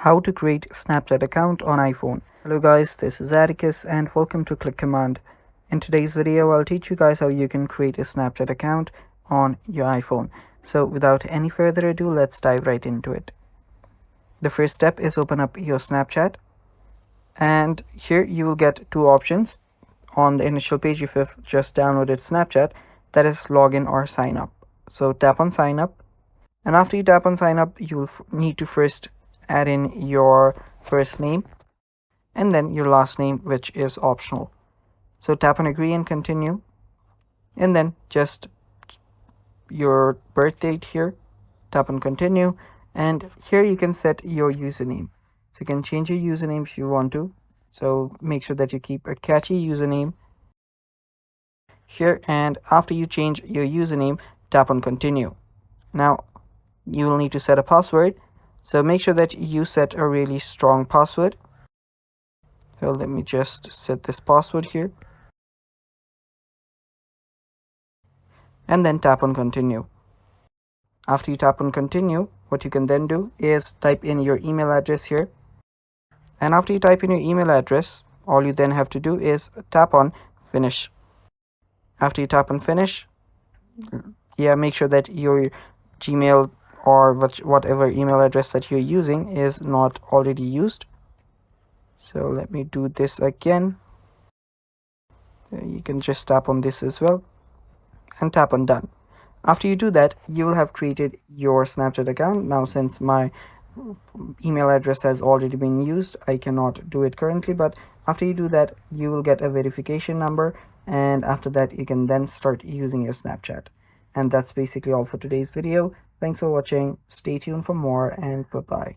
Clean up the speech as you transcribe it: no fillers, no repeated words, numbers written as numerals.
How to create Snapchat account on iPhone. Hello guys, this is Atticus and welcome to Click Command. In today's video, I'll teach you guys how you can create a Snapchat account on your iPhone. So without any further ado, let's dive right into it. The first step is open up your Snapchat, and here you will get two options on the initial page if you've just downloaded Snapchat, that is login or sign up. So tap on sign up, and after you tap on sign up, you'll need to first add in your first name and then your last name, which is optional. So tap on agree and continue, and then just your birth date here, tap on continue, and here you can set your username. So you can change your username if you want to, so make sure that you keep a catchy username here, and after you change your username, tap on continue. Now you will need to set a password, so make sure that you set a really strong password. So let me just set this password here, and then tap on continue. After you tap on continue, what you can then do is type in your email address here, and after you type in your email address, all you then have to do is tap on finish. After you tap on finish, make sure that your Gmail or whatever email address that you're using is not already used. So let me do this again. You can just tap on this as well and tap on done. After you do that, you will have created your Snapchat account. Now since my email address has already been used, I cannot do it currently, but after you do that, you will get a verification number, and after that you can then start using your Snapchat. And that's basically all for today's video. Thanks for watching. Stay tuned for more, and bye bye.